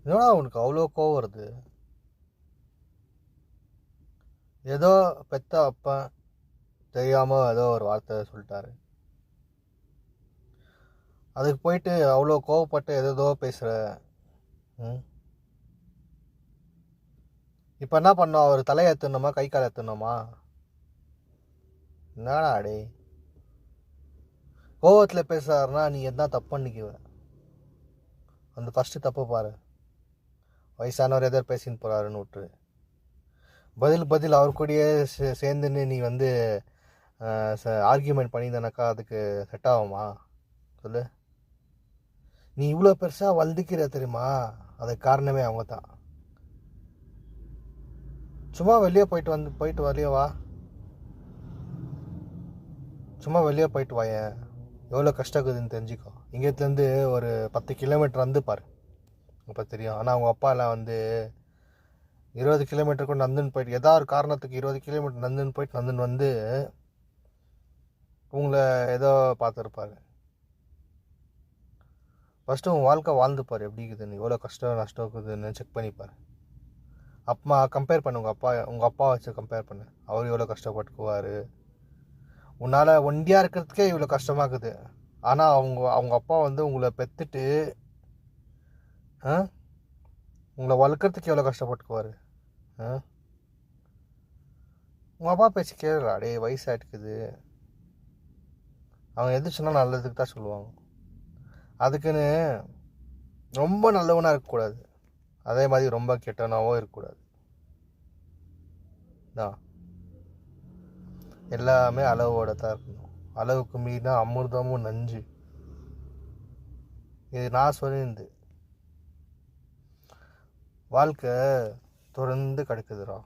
என்னடா உனக்கு அவ்வளோ கோவம் வருது? ஏதோ பெத்த அப்பன் தெரியாமல் ஏதோ ஒரு வார்த்தை சொல்லிட்டாரு, அதுக்கு போயிட்டு அவ்வளோ கோவப்பட்டு ஏதோ பேசுகிற. ம் இப்போ என்ன பண்ணோம்? அவர் தலையை ஏற்றணுமா கை கால் ஏற்றணுமா? என்னடா டே, கோவத்தில் பேசுகிறாருன்னா நீ என்ன தப்பு பண்ணிக்குவ? அந்த ஃபஸ்ட்டு தப்பு பாரு. வயசானவர் எதோ பேசின்னு போகிறாருன்னு விட்டுரு. பதில் அவர் கூடயே சேர்ந்துன்னு நீ வந்து ஆர்கியூமெண்ட் பண்ணியிருந்தனாக்கா அதுக்கு செட் ஆகுமா சொல்லு? நீ இவ்வளோ பெருசாக வளர்ந்துக்கிற தெரியுமா? அதுக்கு காரணமே அவங்க தான். சும்மா வெளியே போயிட்டு வெளியே வா. சும்மா வெளியே போயிட்டு வாயேன். எவ்வளோ கஷ்டம் இருக்குதுன்னு தெரிஞ்சுக்கோ. இங்கேருந்து ஒரு 10 கிலோமீட்டர் வந்து பாரு, அப்போ தெரியும். ஆனால் அவங்க அப்பா எல்லாம் வந்து 20 கிலோமீட்டர் கூட நந்துன்னு போயிட்டு, ஏதாவது ஒரு காரணத்துக்கு 20 கிலோமீட்டர் நந்துன்னு போயிட்டு நந்துன்னு வந்து உங்களை ஏதோ பார்த்துருப்பாரு. ஃபஸ்ட்டு உன் வாழ்க்கை வாழ்ந்துப்பார் எப்படி இருக்குதுன்னு, எவ்வளோ கஷ்டம் நஷ்டம் இருக்குதுன்னு செக் பண்ணிப்பார். அப்பா கம்பேர் பண்ணு, உங்கள் அப்பா வச்சு கம்பேர் பண்ணு. அவர் எவ்வளோ கஷ்டப்பட்டுக்குவார். உன்னால் ஒண்டியாக இருக்கிறதுக்கே இவ்வளோ கஷ்டமாக இருக்குது. ஆனால் அவங்க அப்பா வந்து உங்களை பெற்றுட்டு உங்களை வளர்க்குறதுக்கு எவ்வளோ கஷ்டப்பட்டுக்குவார். உங்கள் அப்பா பேச்சு கேட்கலா டே, வயசாகிட்டுக்குது. அவங்க எது சொன்னால் நல்லதுக்கு தான் சொல்லுவாங்க. அதுக்குன்னு ரொம்ப நல்லவனாக இருக்கக்கூடாது, அதே மாதிரி ரொம்ப கெட்டவனாகவும் இருக்கக்கூடாது. தான் எல்லாமே அளவோட தான் இருக்கணும். அளவுக்கு மீறினா அமிர்தமும் நஞ்சு. இது நான் சொல்லியிருந்து. வாழ்க்கை தொடர்ந்து கிடக்குதுடா.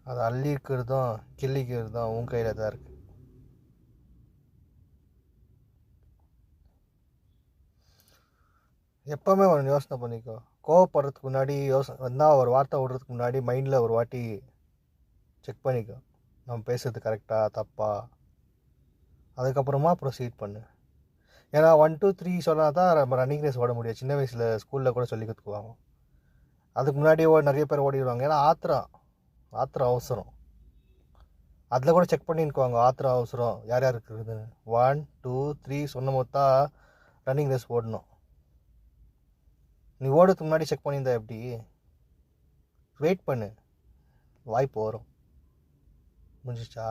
அதை அள்ளிக்கிறதும் கிள்ளிக்கிறதும் உன் கையில் தான் இருக்குது. எப்போவுமே ஒன்று யோசனை பண்ணிக்கோ. கோவப்படுறதுக்கு முன்னாடி ஒரு வார்த்தை விடுறதுக்கு முன்னாடி மைண்டில் ஒரு வாட்டி செக் பண்ணிக்கோ, நம்ம பேசுறது கரெக்டாக தப்பா. அதுக்கப்புறமா ப்ரொசீட் பண்ணு. ஏன்னா 1 2 3 சொன்னால் தான் நம்ம ரன்னிங் ரேஸ் ஓட முடியும். சின்ன வயசில் ஸ்கூலில் கூட சொல்லி கற்றுக்குவாங்க. அதுக்கு முன்னாடி நிறைய பேர் ஓடிடுவாங்க. ஏன்னா ஆத்திரம் அவசரம். அதில் கூட செக் பண்ணிக்குவாங்க, ஆத்திரம் அவசரம் யார் யார் இருக்குதுன்னு. 1 2 3 சொன்ன மொத்தம் ரன்னிங் ரேஸ் ஓடணும். நீ ஓடுறதுக்கு முன்னாடி செக் பண்ணியிருந்தா எப்படி? வெயிட் பண்ணு, வாய்ப்பு வரும். முடிஞ்சிச்சா?